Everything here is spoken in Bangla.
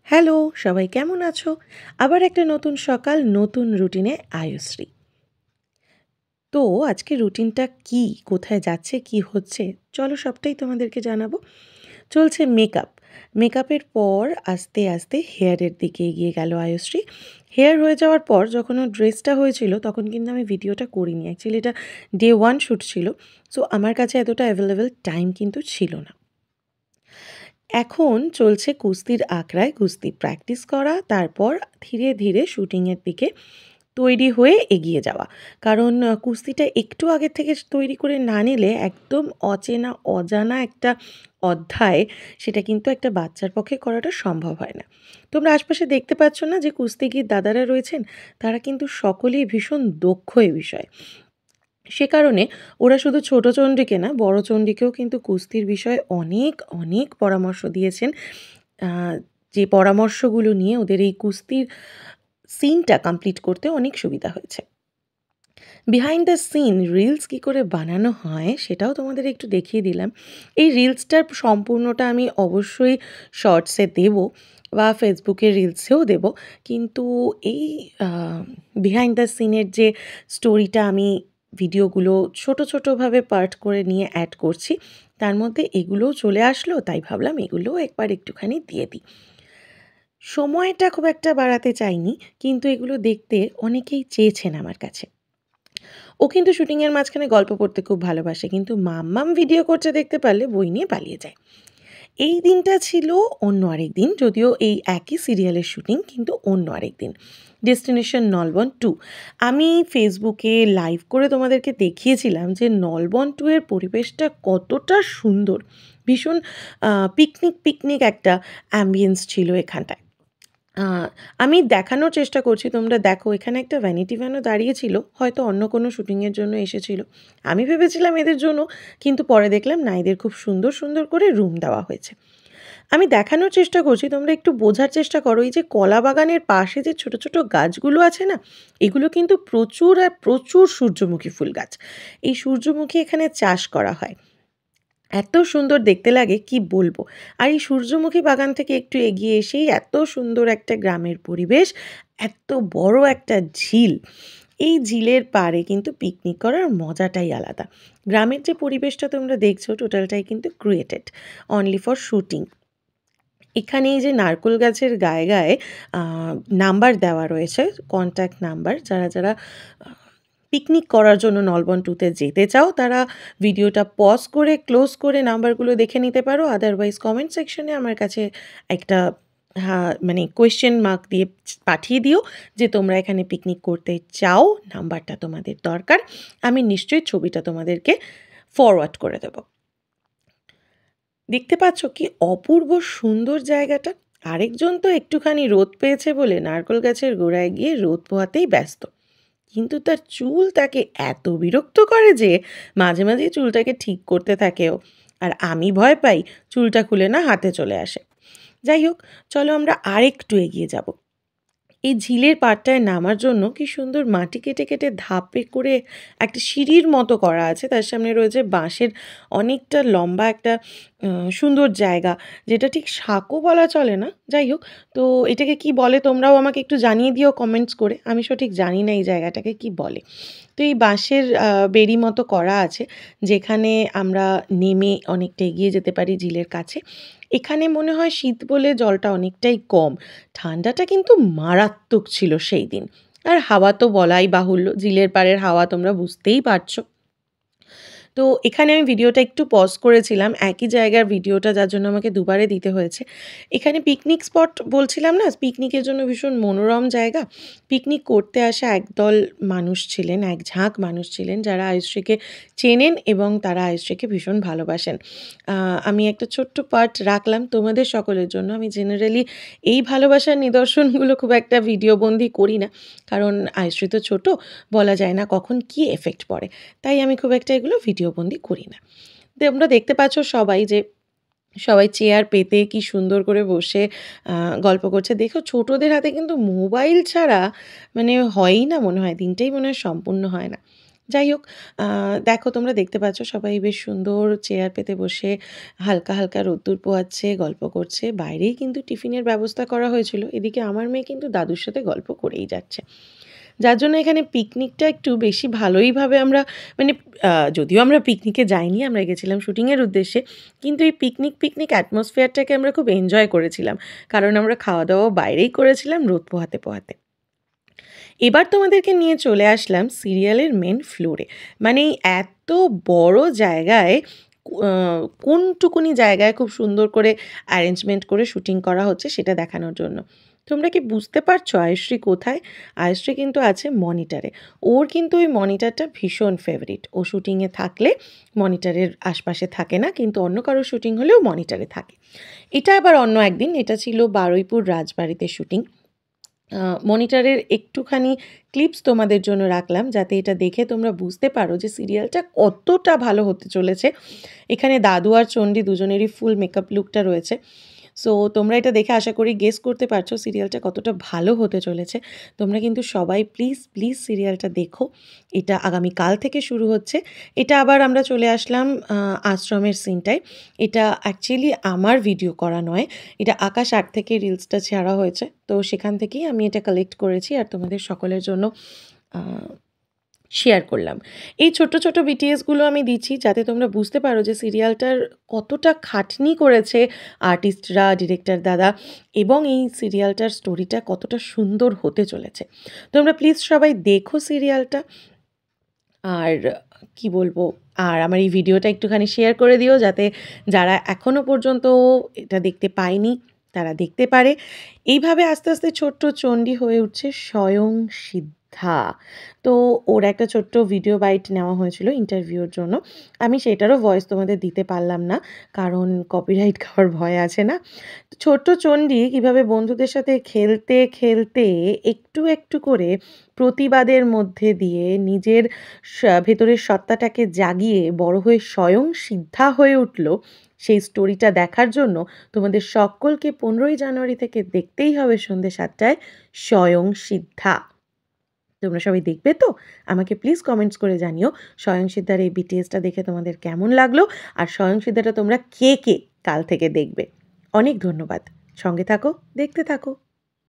হ্যালো, সবাই কেমন আছো? আবার একটা নতুন সকাল, নতুন রুটিনে আয়ুশ্রী। তো আজকে রুটিনটা কী, কোথায় যাচ্ছে, কী হচ্ছে, চলো সবটাই তোমাদেরকে জানাবো। চলছে মেকআপ। মেকআপের পর আস্তে, আস্তে হেয়ারের দিকে এগিয়ে গেল আয়ুশ্রী। হেয়ার হয়ে যাওয়ার পর যখন ওর ড্রেসটা হয়েছিল তখন কিন্তু আমি ভিডিওটা করিনি। অ্যাকচুয়ালি এটা ডে 1 শ্যুট ছিল। সো আমার কাছে এতটা অ্যাভেলেবল টাইম কিন্তু ছিল না। এখন চলছে কুস্তির আখড়ায় কুস্তি প্র্যাকটিস করা, তারপর ধীরে ধীরে শুটিংয়ের দিকে তৈরি হয়ে এগিয়ে যাওয়া। কারণ কুস্তিটা একটু আগের থেকে তৈরি করে না নিলে একদম অচেনা অজানা একটা অধ্যায়, সেটা কিন্তু একটা বাচ্চার পক্ষে করাটা সম্ভব হয় না। তোমরা আশপাশে দেখতে পাচ্ছ না যে কুস্তিগীর দাদারা রয়েছেন, তারা কিন্তু সকলেই ভীষণ দক্ষ এ বিষয়ে। সে কারণে ওরা শুধু ছোট চণ্ডীকে না, বড় চণ্ডীকেও কিন্তু কুস্তির বিষয়ে অনেক, অনেক পরামর্শ দিয়েছেন। আ যে পরামর্শগুলো নিয়ে ওদের এই কুস্তির সিনটা কমপ্লিট করতে অনেক সুবিধা হয়েছে। বিহাইন্ড দ্য সিন রিলস কী করে বানানো হয় সেটাও তোমাদের একটু দেখিয়ে দিলাম। এই রিলসটার সম্পূর্ণটা আমি অবশ্যই শর্টসে দেবো বা ফেসবুকের রিলসেও দেবো। কিন্তু এই আ বিহাইন্ড দ্য সিনের যে স্টোরিটা আমি ভিডিওগুলো ছোট, ছোটভাবে পার্ট করে নিয়ে অ্যাড করছি, তার মধ্যে এগুলোও চলে আসলো, তাই ভাবলাম এগুলোও একবার একটুখানি দিয়ে দিই। সময়টা খুব একটা বাড়াতে চাইনি, কিন্তু এগুলো দেখতে অনেকেই চেয়েছেন আমার কাছে। ও কিন্তু শুটিংয়ের মাঝখানে গল্প পড়তে খুব ভালোবাসে, কিন্তু মাম্মাম ভিডিও করতে দেখতে পারলে বই নিয়ে পালিয়ে যায়। এই দিনটা ছিল অন্য আরেক দিন, যদিও এই একই সিরিয়ালের শুটিং কিন্তু অন্য আরেক দিন। ডেস্টিনেশন নলবন 2। আমি ফেসবুকে লাইভ করে তোমাদেরকে দেখিয়েছিলাম যে নলবন 2 এর পরিবেশটা কতটা সুন্দর। ভীষণ পিকনিক, পিকনিক একটা অ্যাম্বিয়েন্স ছিল এখানটায়। আ আমি দেখানোর চেষ্টা করছি, তোমরা দেখো এখানে একটা ভ্যানিটি ভ্যানও দাঁড়িয়েছিল। হয়তো অন্য কোনো শুটিংয়ের জন্য এসেছিল। আমি ভেবেছিলাম এদের জন্য, কিন্তু পরে দেখলাম না, এদের খুব সুন্দর, সুন্দর করে রুম দেওয়া হয়েছে। আমি দেখানোর চেষ্টা করছি, তোমরা একটু বোঝার চেষ্টা করো। এই যে কলা বাগানের পাশে যে ছোট, ছোট গাছগুলো আছে না? এগুলো কিন্তু প্রচুর আর প্রচুর সূর্যমুখী ফুল গাছ। এই সূর্যমুখী এখানে চাষ করা হয়। এত সুন্দর দেখতে লাগে কি বলবো। আর এই সূর্যমুখী বাগান থেকে একটু এগিয়ে এসেই এত সুন্দর একটা গ্রামের পরিবেশ, এত বড় একটা ঝিল। এই ঝিলের পাড়ে কিন্তু পিকনিক করার মজাটাই আলাদা। গ্রামের যে পরিবেশটা তোমরা দেখছো টোটালটাই কিন্তু ক্রিয়েটেড অনলি ফর শুটিং। এখানে এই যে নারকেল গাছের গায়ে, গায়ে আ নাম্বার দেওয়া রয়েছে, কনট্যাক্ট নাম্বার। যারা, যারা আ পিকনিক করার জন্য নলবন 2 তে যেতে চাও, তারা ভিডিওটা পজ করে, ক্লোজ করে নাম্বারগুলো দেখে নিতে পারো। আদারওয়াইজ কমেন্ট সেকশনে আমার কাছে একটা মানে কোয়েশ্চেন মার্ক দিয়ে পাঠিয়ে দিও যে তোমরা এখানে পিকনিক করতে চাও, নাম্বারটা তোমাদের দরকার। আমি নিশ্চয়ই ছবিটা তোমাদেরকে ফরওয়ার্ড করে দেব। দেখতে পাচ্ছ কি অপূর্ব সুন্দর জায়গাটা? আরেকজন তো একটুখানি রোদ পেয়েছে বলে নারকেল গাছের গোড়ায় গিয়ে রোদ পোহাতেই ব্যস্ত। কিন্তু তার চুল তাকে এত বিরক্ত করে যে মাঝে, মাঝেই চুলটাকে ঠিক করতে থাকে ও। আর আমি ভয় পাই চুলটা খুলে না হাতে চলে আসে। যাই হোক, চলো আমরা আরেকটু এগিয়ে যাব। এই ঝিলের পাড়টায় নামার জন্য কি সুন্দর মাটি কেটে, কেটে ধাপে করে একটা সিঁড়ির মতো করা আছে। তার সামনে রয়েছে বাঁশের অনেকটা লম্বা একটা সুন্দর জায়গা, যেটা ঠিক সাঁকো বলা চলে না। যাই হোক, তো এটাকে কি বলে তোমরাও আমাকে একটু জানিয়ে দিও কমেন্টস করে। আমি সঠিক জানি না এই জায়গাটাকে কি বলে। তো এই বাঁশের বেড়ি মতো করা আছে, যেখানে আমরা নেমে অনেকটা এগিয়ে যেতে পারি ঝিলের কাছে। এখানে মনে হয় শীত বলে জলটা অনেকটাই কম। ঠান্ডাটা কিন্তু মারাত্মক ছিল সেই দিন। আর হাওয়া তো বলাই বাহুল্য। ঝিলের পাড়ের হাওয়া তোমরা বুঝতেই পারছো। তো এখানে আমি ভিডিওটা একটু পজ করেছিলাম। একই জায়গার ভিডিওটা, যার জন্য আমাকে দুবারে দিতে হয়েছে। এখানে পিকনিক স্পট বলছিলাম না? পিকনিকের জন্য ভীষণ মনোরম জায়গা। পিকনিক করতে আসা একদল মানুষ ছিলেন, এক ঝাঁক মানুষ ছিলেন যারা আয়ুশ্রীকে চেনেন এবং তারা আয়ুশ্রীকে ভীষণ ভালোবাসেন। আ আমি একটা ছোট্ট পার্ট রাখলাম তোমাদের সকলের জন্য। আমি জেনারেলি এই ভালোবাসার নিদর্শনগুলো খুব একটা ভিডিওবন্দি করি না। কারণ আয়ুশ্রী তো ছোট, বলা যায় না কখন কী এফেক্ট পড়ে। তাই আমি খুব একটা এগুলো ভিডিওবন্দি করি না। তোমরা দেখতে পাচ্ছ সবাই যে সবাই চেয়ার পেতে কি সুন্দর করে বসে আ গল্প করছে। দেখো ছোটদের হাতে কিন্তু মোবাইল ছাড়া মানে হয়ই না মনে হয়, দিনটাই মনে হয় সম্পূর্ণ হয় না। যাই হোক, দেখো তোমরা দেখতে পাচ্ছ সবাই বেশ সুন্দর চেয়ার পেতে বসে হালকা, হালকা রোদ্দুর পোয়াচ্ছে, গল্প করছে। বাইরেই কিন্তু টিফিনের ব্যবস্থা করা হয়েছিল। এদিকে আমার মেয়ে কিন্তু দাদুর সাথে গল্প করেই যাচ্ছে। যার জন্য এখানে পিকনিকটা একটু বেশি ভালোইভাবে আমরা মানে যদিও আমরা পিকনিকে যাইনি, আমরা গেছিলাম শুটিংয়ের উদ্দেশ্যে। কিন্তু এই পিকনিক অ্যাটমসফিয়ারটাকে আমরা খুব এনজয় করেছিলাম। কারণ আমরা খাওয়া-দাওয়াও বাইরেই করেছিলাম রোদ পোহাতে, পোহাতে। এবার তোমাদেরকে নিয়ে চলে আসলাম সিরিয়ালের মেন ফ্লোরে। মানে এত বড় জায়গায় আ কোনটুকুনি জায়গায় খুব সুন্দর করে অ্যারেঞ্জমেন্ট করে শুটিং করা হচ্ছে সেটা দেখানোর জন্য। তোমরা কি বুঝতে পারছো আয়ুশ্রী কোথায়? আয়ুশ্রী কিন্তু আছে মনিটরে। ওর কিন্তু ওই মনিটরটা ভীষণ ফেভারিট। ও শুটিংয়ে থাকলে মনিটরের আশপাশে থাকে না, কিন্তু অন্য কারো শুটিং হলেও মনিটরে থাকে। এটা আবার অন্য একদিন, এটা ছিল বারুইপুর রাজবাড়িতে শুটিং। মনিটরের একটুখানি ক্লিপস তোমাদের জন্য রাখলাম যাতে এটা দেখে তোমরা বুঝতে পারো যে সিরিয়ালটা কতটা ভালো হতে চলেছে। এখানে দাদু আর চণ্ডী দুজনেরই ফুল মেকআপ লুকটা রয়েছে। সো তোমরা এটা দেখে আশা করি গেস করতে পারছো সিরিয়ালটা কতটা ভালো হতে চলেছে। তোমরা কিন্তু সবাই প্লিজ, প্লিজ সিরিয়ালটা দেখো। এটা আগামীকাল থেকে শুরু হচ্ছে। এটা আবার আমরা চলে আসলাম আশ্রমের সিনটায়। এটা অ্যাকচুয়ালি আমার ভিডিও করা নয়। এটা আকাশ আর্ট থেকে রিলসটা ছাড়া হয়েছে। তো সেখান থেকেই আমি এটা কালেক্ট করেছি আর তোমাদের সকলের জন্য আ শেয়ার করলাম। এই ছোট্ট, ছোট্ট বিটিএসগুলো আমি দিচ্ছি যাতে তোমরা বুঝতে পারো যে সিরিয়ালটার কতটা খাটনি করেছে আর্টিস্টরা, ডিরেক্টর দাদা, এবং এই সিরিয়ালটার স্টোরিটা কতটা সুন্দর হতে চলেছে। তোমরা প্লিজ সবাই দেখো সিরিয়ালটা। আর কি বলবো? আর আমার এই ভিডিওটা একটুখানি শেয়ার করে দিও যাতে যারা এখনো পর্যন্ত এটা দেখতে পায়নি তারা দেখতে পারে। এইভাবে আস্তে, আস্তে ছোট্ট চণ্ডী হয়ে উঠছে স্বয়ং সিদ্ধা। তো ওর একটা ছোট্ট ভিডিও বাইট নেওয়া হয়েছিল ইন্টারভিউর জন্য। আমি সেটারও ভয়েস তোমাদের দিতে পারলাম না। কারণ কপিরাইট খাওয়ার ভয় আছে না? ছোট্ট চণ্ডী কীভাবে বন্ধুদের সাথে খেলতে, খেলতে একটু, একটু করে প্রতিবাদের মধ্যে দিয়ে নিজের ভেতরের সত্তাটাকে জাগিয়ে বড় হয়ে স্বয়ং সিদ্ধা হয়ে উঠল, সেই স্টোরিটা দেখার জন্য তোমাদের সকলকে 15ই জানুয়ারি থেকে দেখতেই হবে সন্ধ্যে 7টায় স্বয়ং সিদ্ধা। তোমরা সবাই দেখবে তো? আমাকে প্লিজ কমেন্টস করে জানিও স্বয়ং সিদ্ধার এই বিটিএসটা দেখে তোমাদের কেমন লাগলো? আর স্বয়ং সিদ্ধাটা তোমরা কে, কে কাল থেকে দেখবে? অনেক ধন্যবাদ। সঙ্গে থাকো, দেখতে থাকো।